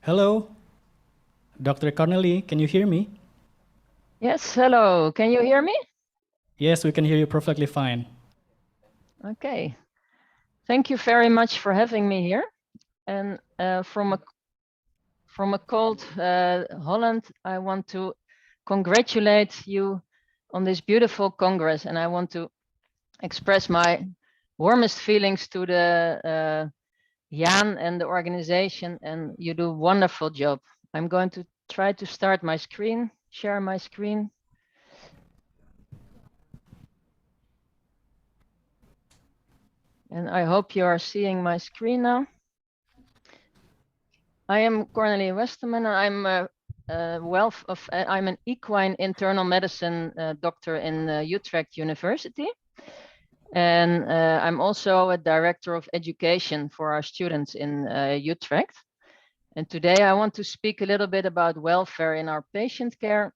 Hello, Dr. Cornelie, can you hear me? Yes, hello. Can you hear me? Yes, we can hear you perfectly fine. Okay. Thank you very much for having me here. And from a cold Holland, I want to congratulate you on this beautiful Congress, and I want to express my warmest feelings to the Jan and the organization, and you do a wonderful job. I'm going to try to start my screen, share my screen. And I hope you are seeing my screen now. I am Cornelie Westermann. I'm an equine internal medicine doctor in Utrecht University. And I'm also a director of education for our students in Utrecht. And today I want to speak a little bit about welfare in our patient care,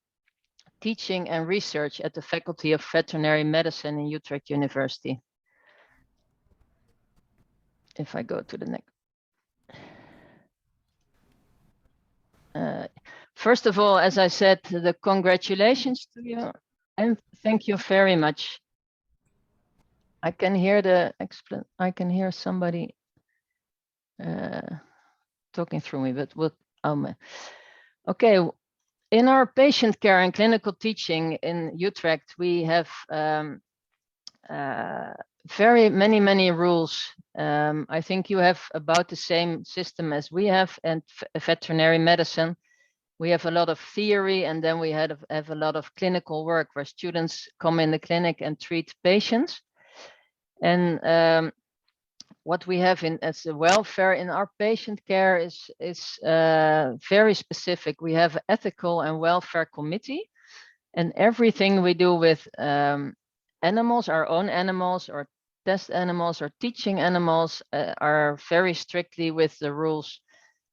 teaching and research at the Faculty of Veterinary Medicine in Utrecht University. If I go to the next. First of all, as I said, the congratulations to you and thank you very much. I can hear somebody talking through me, but what? Okay. In our patient care and clinical teaching in Utrecht, we have very many rules. I think you have about the same system as we have, and veterinary medicine. We have a lot of theory, and then we have a lot of clinical work where students come in the clinic and treat patients. And what we have as a welfare in our patient care is very specific. We have ethical and welfare committee, and everything we do with animals, our own animals, or test animals, or teaching animals, are very strictly with the rules.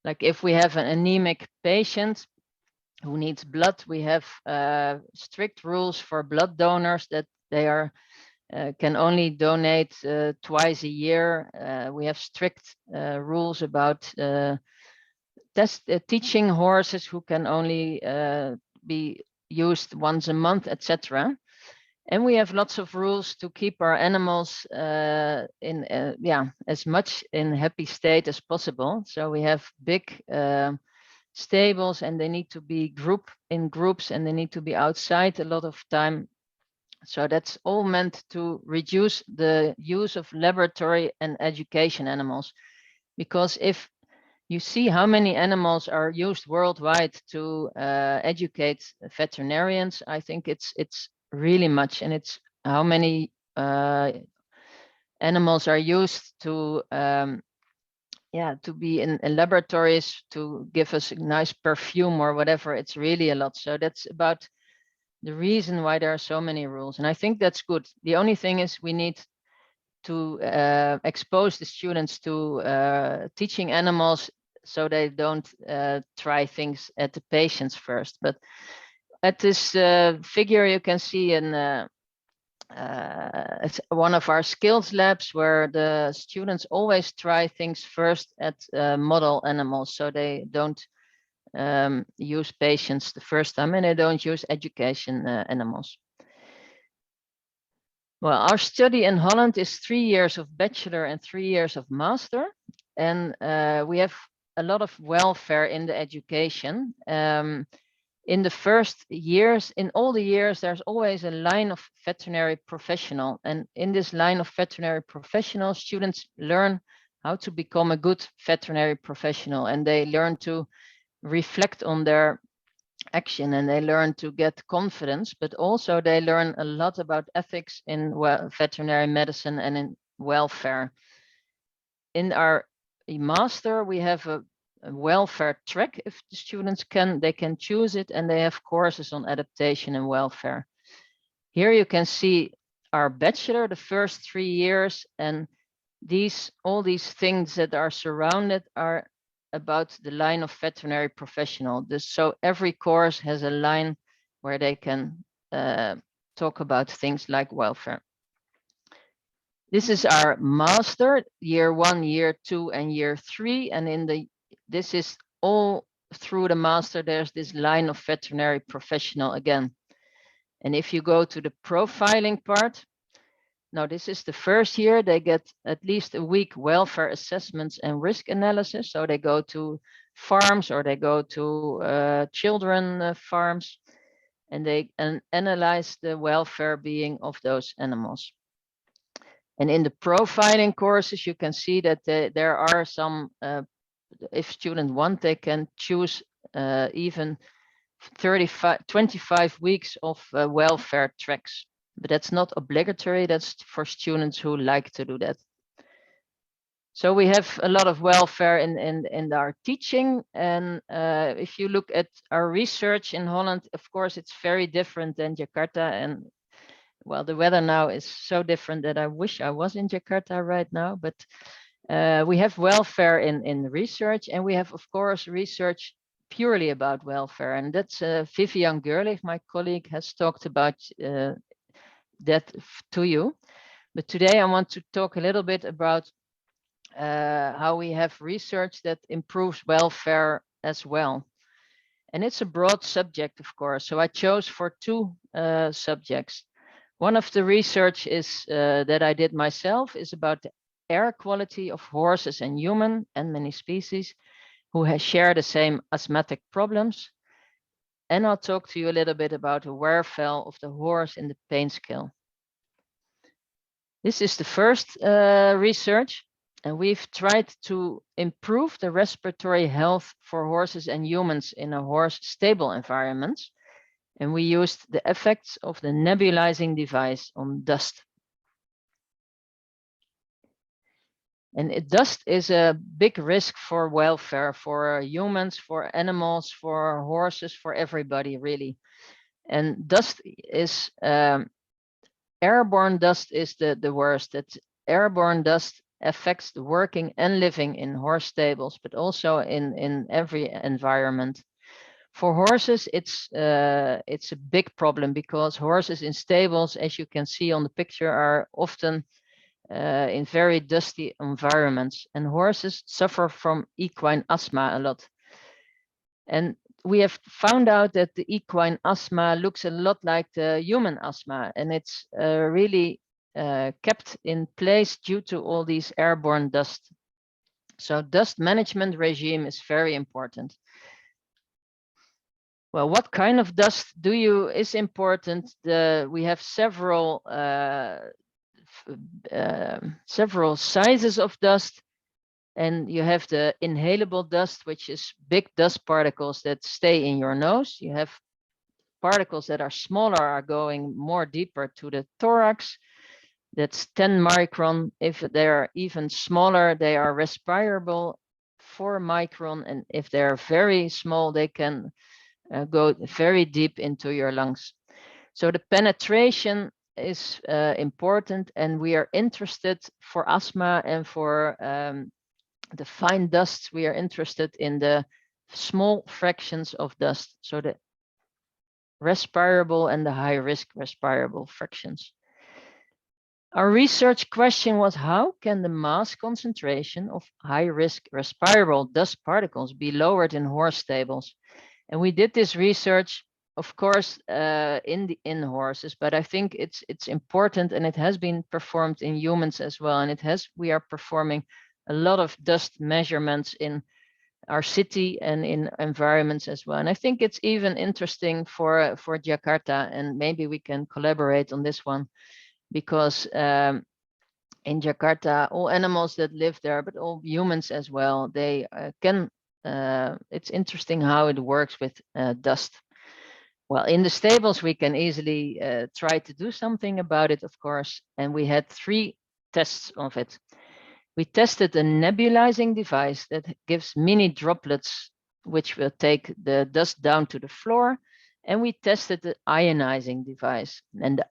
Like if we have an anemic patient who needs blood, we have strict rules for blood donors that they can only donate twice a year. We have strict rules about teaching horses who can only be used once a month, etc. And we have lots of rules to keep our animals in as much in happy state as possible. So we have big stables, and they need to be in groups, and they need to be outside a lot of time. So that's all meant to reduce the use of laboratory and education animals. Because if you see how many animals are used worldwide to educate veterinarians, I think it's really much. And it's how many animals are used to to be in laboratories to give us a nice perfume or whatever. It's really a lot. So that's about the reason why there are so many rules. And I think that's good. The only thing is we need to expose the students to teaching animals so they don't try things at the patients first. But at this figure, you can see it's one of our skills labs where the students always try things first at model animals, so they don't use patients the first time, and they don't use education animals. Well, our study in Holland is 3 years of bachelor and 3 years of master, and we have a lot of welfare in the education. In the first years, in all the years, there's always a line of veterinary professional. And in this line of veterinary professional, students learn how to become a good veterinary professional, and they learn to reflect on their action, and they learn to get confidence, but also they learn a lot about ethics in veterinary medicine and in welfare. In our master, we have a welfare track. If the students they can choose it, and they have courses on adaptation and welfare. Here you can see our bachelor, the first 3 years, and all these things that are surrounded are about the line of veterinary professional. So every course has a line where they can talk about things like welfare. This is our master, year 1, year 2, and year 3. And this is all through the master, there's this line of veterinary professional again. And if you go to the profiling part, now this is the first year they get at least a week welfare assessments and risk analysis. So they go to farms or they go to children farms, and they analyze the welfare being of those animals. And in the profiling courses, you can see that there are some, if students want, they can choose even 25 weeks of welfare tracks, but that's not obligatory. That's for students who like to do that. So we have a lot of welfare in our teaching. And if you look at our research in Holland, of course, it's very different than Jakarta. And well, the weather now is so different that I wish I was in Jakarta right now, but we have welfare in research, and we have, of course, research purely about welfare. And that's Vivian Gerlich, my colleague, has talked about that to you. But today I want to talk a little bit about how we have research that improves welfare as well. And it's a broad subject, of course. So I chose for two subjects. One of the research is that I did myself is about the air quality of horses and human and many species who share the same asthmatic problems. And I'll talk to you a little bit about the wear-fell of the horse in the pain scale. This is the first research, and we've tried to improve the respiratory health for horses and humans in a horse stable environment. And we used the effects of the nebulizing device on dust. And dust is a big risk for welfare, for humans, for animals, for horses, for everybody, really. And dust is, airborne dust is the worst. That airborne dust affects the working and living in horse stables, but also in every environment. For horses, it's a big problem because horses in stables, as you can see on the picture, are often in very dusty environments, and horses suffer from equine asthma a lot. And we have found out that the equine asthma looks a lot like the human asthma, and it's really kept in place due to all these airborne dust. So dust management regime is very important. Well, what kind of dust is important? We have several sizes of dust, and you have the inhalable dust, which is big dust particles that stay in your nose. You have particles that are smaller, are going more deeper to the thorax. That's 10 micron. If they're even smaller, they are respirable, 4 micron. And if they're very small, they can go very deep into your lungs. So the penetration is important, and we are interested for asthma and for the fine dust. We are interested in the small fractions of dust, so the respirable and the high risk respirable fractions. Our research question was, how can the mass concentration of high risk respirable dust particles be lowered in horse stables? And we did this research, of course, in horses, but I think it's important, and it has been performed in humans as well. And we are performing a lot of dust measurements in our city and in environments as well. And I think it's even interesting for Jakarta, and maybe we can collaborate on this one, because in Jakarta, all animals that live there, but all humans as well, they it's interesting how it works with dust. Well, in the stables, we can easily try to do something about it, of course. And we had 3 tests of it. We tested a nebulizing device that gives mini droplets, which will take the dust down to the floor. And we tested the ionizing device, and the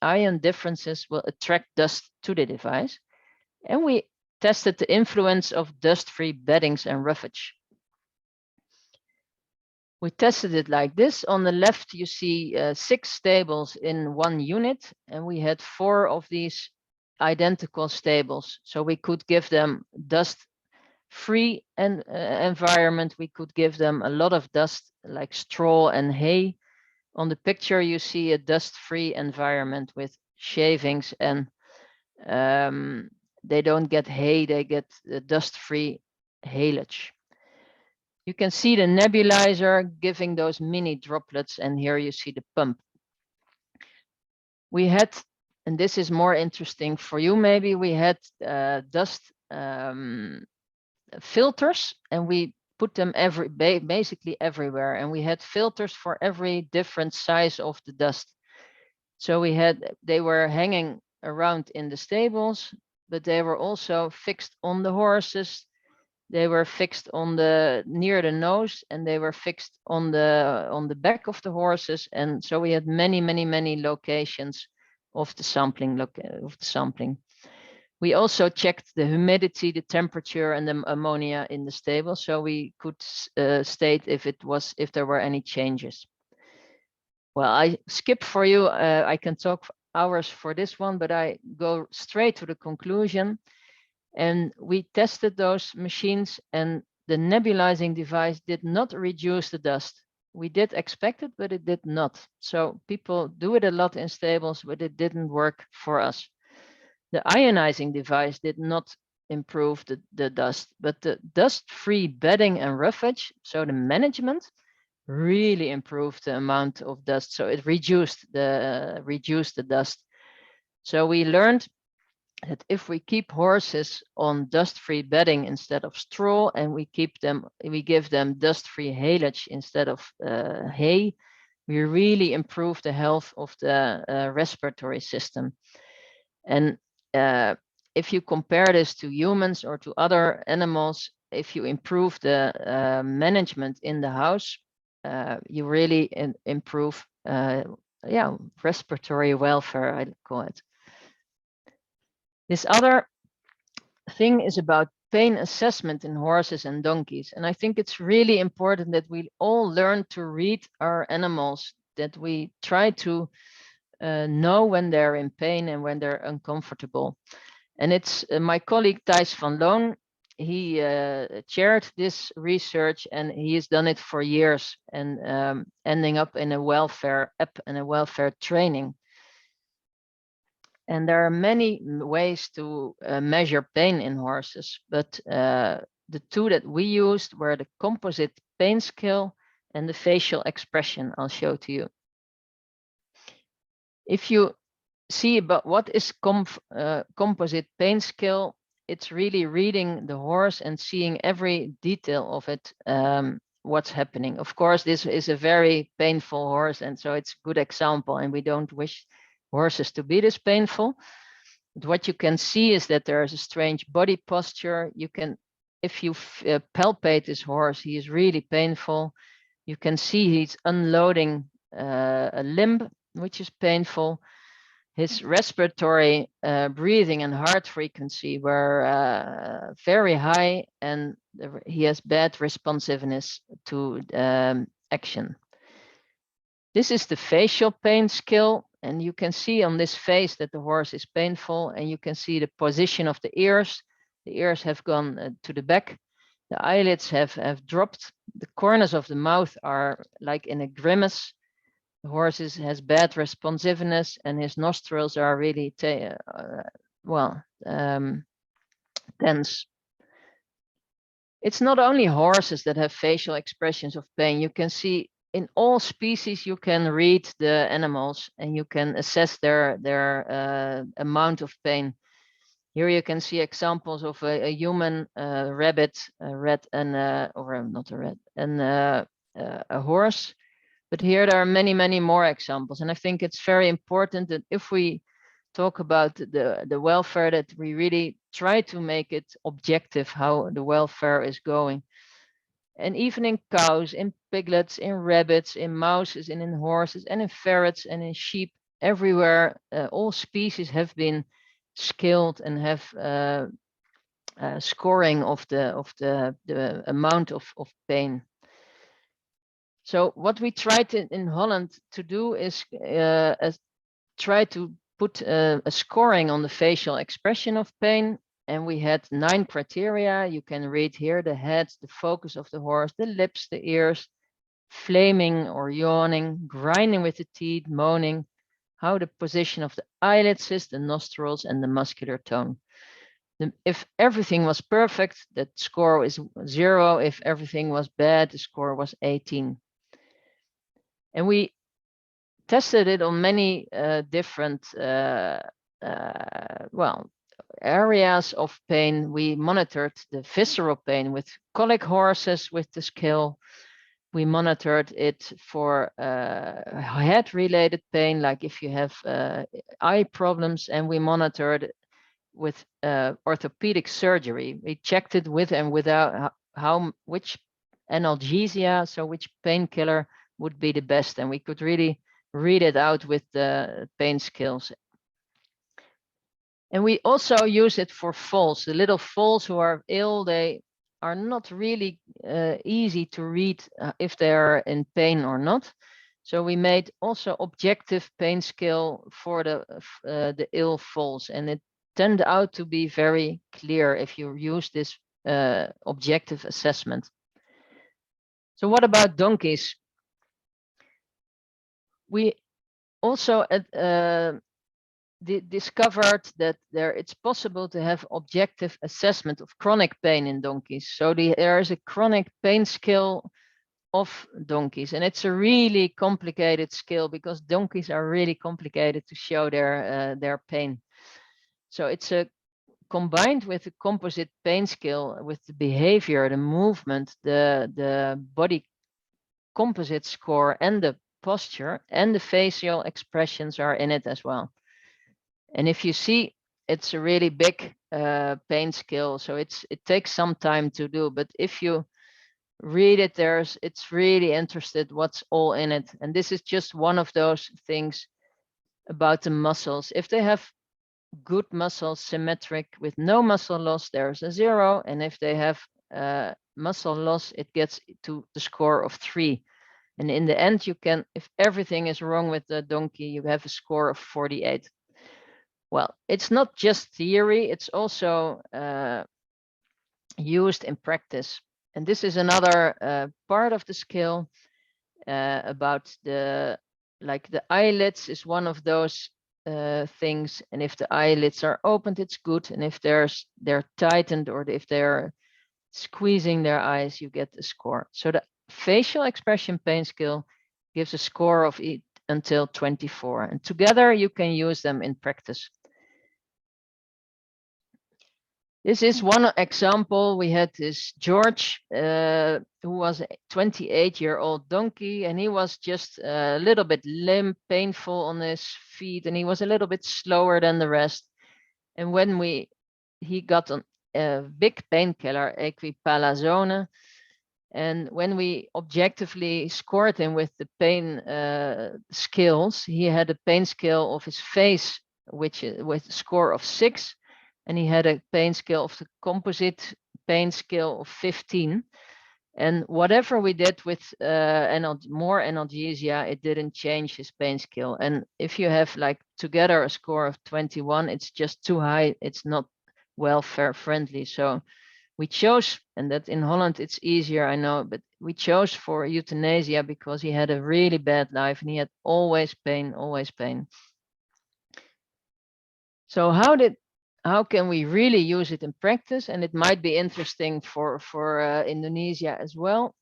ion differences will attract dust to the device. And we tested the influence of dust-free beddings and roughage. We tested it like this. On the left, you see 6 stables in one unit, and we had 4 of these identical stables. So we could give them dust free and environment, we could give them a lot of dust like straw and hay. On the picture, you see a dust-free environment with shavings, and they don't get hay, they get dust-free haylage. You can see the nebulizer giving those mini droplets, and here you see the pump. We had, and this is more interesting for you maybe, we had dust filters, and we put them basically everywhere, and we had filters for every different size of the dust. So they were hanging around in the stables, but they were also fixed on the horses. They were fixed on near the nose, and they were fixed on the back of the horses. And so we had many locations of the sampling. We also checked the humidity, the temperature, and the ammonia in the stable, so we could state if there were any changes. Well, I skip for you. I can talk for hours for this one, but I go straight to the conclusion. And we tested those machines, and the nebulizing device did not reduce the dust. We did expect it, but it did not. So people do it a lot in stables, but it didn't work for us. The ionizing device did not improve the dust, but the dust-free bedding and roughage, so the management, really improved the amount of dust. So it reduced the dust. So we learned that if we keep horses on dust-free bedding instead of straw, and we give them dust-free haylage instead of hay, we really improve the health of the respiratory system. And if you compare this to humans or to other animals, if you improve the management in the house, you really improve respiratory welfare, I call it. This other thing is about pain assessment in horses and donkeys. And I think it's really important that we all learn to read our animals, that we try to know when they're in pain and when they're uncomfortable. And it's my colleague Thijs van Loon. He chaired this research, and he has done it for years, and ending up in a welfare app and a welfare training. And there are many ways to measure pain in horses, but the two that we used were the composite pain scale and the facial expression. I'll show to you. If you see about what is composite pain scale, it's really reading the horse and seeing every detail of it, what's happening. Of course, this is a very painful horse, and so it's a good example, and we don't wish horses to be this painful. But what you can see is that there is a strange body posture. You can, if you palpate this horse, he is really painful. You can see he's unloading a limb, which is painful. His respiratory breathing and heart frequency were very high, and he has bad responsiveness to action. This is the facial pain scale, and you can see on this face that the horse is painful, and you can see the position of the ears. The ears have gone to the back. The eyelids have dropped. The corners of the mouth are like in a grimace. The horse has bad responsiveness, and his nostrils are really tense. It's not only horses that have facial expressions of pain. You can see in all species, you can read the animals, and you can assess their amount of pain. Here you can see examples of a human, rabbit, a rat, and or not a rat, and a horse. But here there are many more examples, and I think it's very important that if we talk about the welfare, that we really try to make it objective how the welfare is going. And even in cows, in piglets, in rabbits, in mouses, and in horses, and in ferrets, and in sheep, everywhere, all species have been scaled and have scoring of the amount of pain. So what we tried in Holland to do is try to put a scoring on the facial expression of pain, and we had 9 criteria. You can read here: the head, the focus of the horse, the lips, the ears, flaming or yawning, grinding with the teeth, moaning, how the position of the eyelids is, the nostrils, and the muscular tone. If everything was perfect, the score is 0. If everything was bad, the score was 18. And we tested it on many different areas of pain. We monitored the visceral pain with colic horses with the scale. We monitored it for head-related pain, like if you have eye problems, and we monitored with orthopedic surgery. We checked it with and without which analgesia, so which painkiller would be the best, and we could really read it out with the pain scales. And we also use it for foals. The little foals who are ill, they are not really easy to read if they are in pain or not. So we made also objective pain scale for the ill foals, and it turned out to be very clear if you use this objective assessment. So what about donkeys? We also discovered that it's possible to have objective assessment of chronic pain in donkeys. So there is a chronic pain scale of donkeys, and it's a really complicated scale because donkeys are really complicated to show their pain. So it's combined with the composite pain scale with the behavior, the movement, the body composite score, and the posture, and the facial expressions are in it as well. And if you see, it's a really big pain scale, so it takes some time to do, but if you read it, it's really interested what's all in it. And this is just one of those things about the muscles. If they have good muscles, symmetric with no muscle loss, there's a 0, and if they have muscle loss, it gets to the score of 3. And in the end, you can, if everything is wrong with the donkey, you have a score of 48. Well, it's not just theory, it's also used in practice. And this is another part of the scale about the eyelids is one of those things. And if the eyelids are opened, it's good. And if they're tightened, or if they're squeezing their eyes, you get a score. So the facial expression pain scale gives a score of until 24. And together you can use them in practice. This is one example. We had this George, who was a 28-year-old donkey, and he was just a little bit limp, painful on his feet, and he was a little bit slower than the rest. And when he got a big painkiller, equipalazone, and when we objectively scored him with the pain scales, he had a pain scale of his face, with a score of 6. And he had a pain scale of the composite pain scale of 15. And whatever we did with more analgesia, it didn't change his pain scale. And if you have together a score of 21, it's just too high. It's not welfare friendly. So we chose, and that in Holland it's easier, I know, but we chose for euthanasia because he had a really bad life and he had always pain, always pain. So how can we really use it in practice? And it might be interesting for Indonesia as well.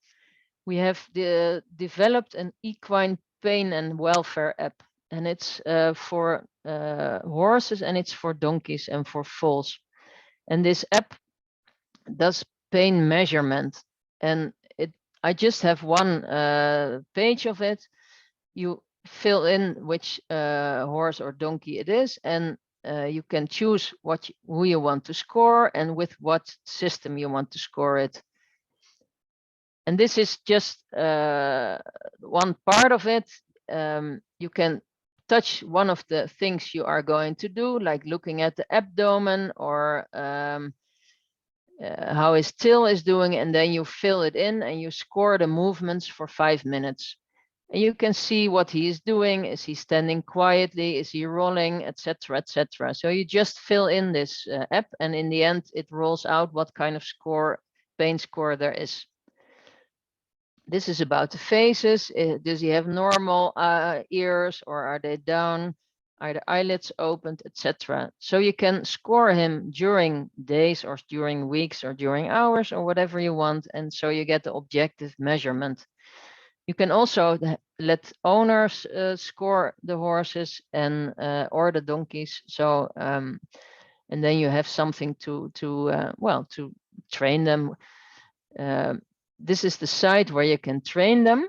We have developed an equine pain and welfare app, and it's for horses, and it's for donkeys and for foals. And this app does pain measurement, and I just have one page of it. You fill in which horse or donkey it is, and you can choose who you want to score and with what system you want to score it. And this is just one part of it. You can touch one of the things you are going to do, like looking at the abdomen or how his tail is doing, and then you fill it in and you score the movements for 5 minutes. You can see what he is doing. Is he standing quietly? Is he rolling, etc., etc. So you just fill in this app, and in the end, it rolls out what kind of score, pain score there is. This is about the faces. Does he have normal ears, or are they down? Are the eyelids opened, etc. So you can score him during days or during weeks or during hours or whatever you want, and so you get the objective measurement. You can also let owners score the horses and or the donkeys. So and then you have something to train them. This is the site where you can train them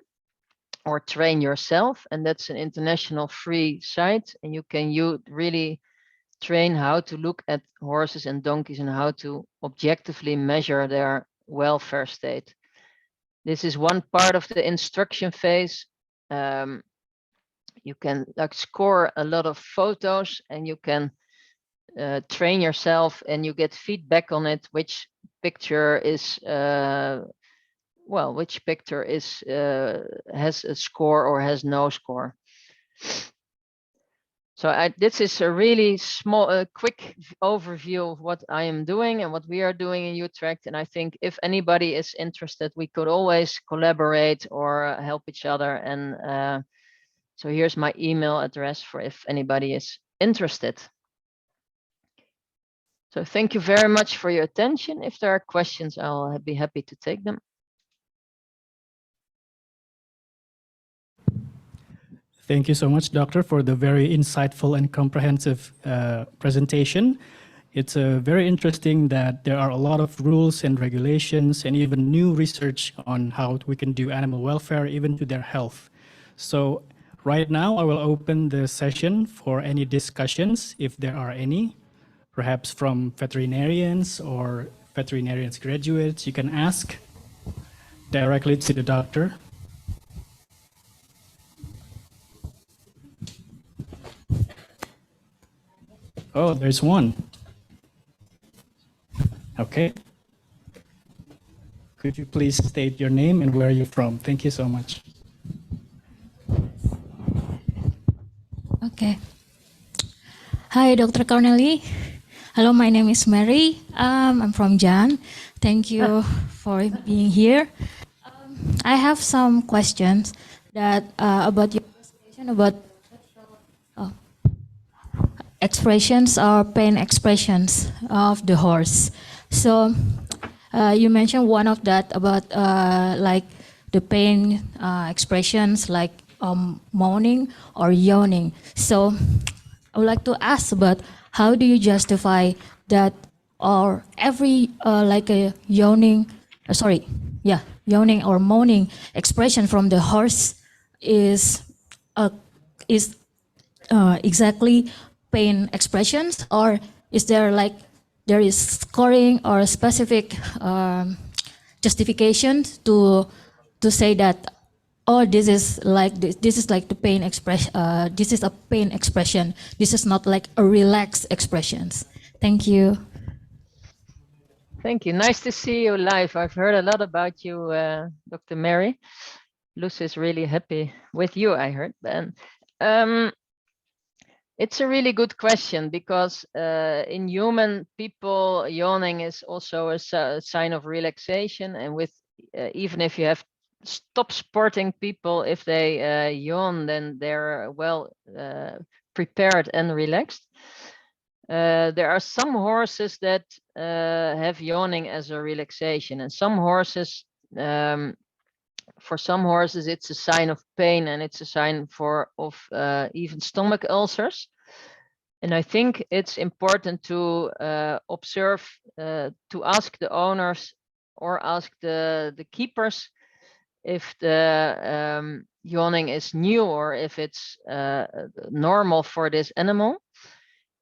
or train yourself, and that's an international free site, and you can really train how to look at horses and donkeys and how to objectively measure their welfare state. This is one part of the instruction phase. You can score a lot of photos, and you can train yourself, and you get feedback on it, which picture is which picture is has a score or has no score. So this is a really small, quick overview of what I am doing and what we are doing in Utrecht. And I think if anybody is interested, we could always collaborate or help each other. And so here's my email address for if anybody is interested. So thank you very much for your attention. If there are questions, I'll be happy to take them. Thank you so much, Doctor, for the very insightful and comprehensive presentation. It's very interesting that there are a lot of rules and regulations and even new research on how we can do animal welfare, even to their health. So right now, I will open the session for any discussions, if there are any, perhaps from veterinarians or veterinarians graduates. You can ask directly to the doctor. Oh, there's one. Okay. Could you please state your name and where you're from? Thank you so much. Okay. Hi, Dr. Cornelie. Hello, my name is Mary. I'm from Jan. Thank you for being here. I have some questions that about your presentation about expressions or pain expressions of the horse. So you mentioned one of that about like the pain expressions like moaning or yawning. So I would like to ask about how do you justify that, or every like a yawning, yawning or moaning expression from the horse is exactly pain expressions, or is there like there is scoring or specific justification to say that, oh, this is like the pain expression, this is a pain expression, this is not like a relaxed expressions. Thank you. Thank you. Nice to see you live. I've heard a lot about you, Dr. Mary. Luce is really happy with you, I heard. And it's a really good question, because in human people, yawning is also a sign of relaxation. And with even if you have stop sporting people, if they yawn, then they're well prepared and relaxed. There are some horses that have yawning as a relaxation, and some horses, for some horses, it's a sign of pain, and it's a sign of even stomach ulcers. And I think it's important to observe, to ask the owners or ask the keepers if the yawning is new or if it's normal for this animal.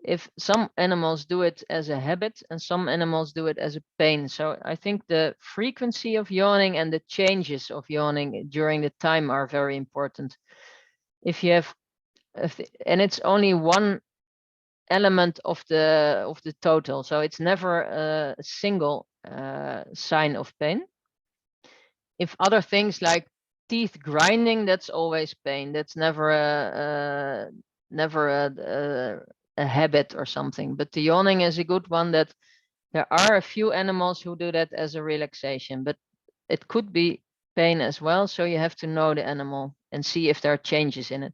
If some animals do it as a habit and some animals do it as a pain. So I think the frequency of yawning and the changes of yawning during the time are very important. If you have, and it's only one element of the total, so it's never a single sign of pain. If other things like teeth grinding, that's always pain. That's never a habit or something. But the yawning is a good one. That there are a few animals who do that as a relaxation, but it could be pain as well. So you have to know the animal and see if there are changes in it.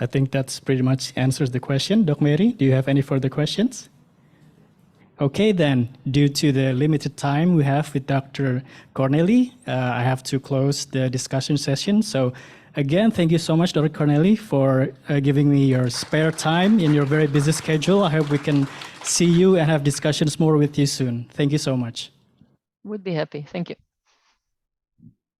I think that's pretty much answers the question. Doc Mary, do you have any further questions? Okay, then, due to the limited time we have with Dr. Cornelie, I have to close the discussion session. So again, thank you so much, Dr. Cornelie, for giving me your spare time in your very busy schedule. I hope we can see you and have discussions more with you soon. Thank you so much. Would be happy. Thank you.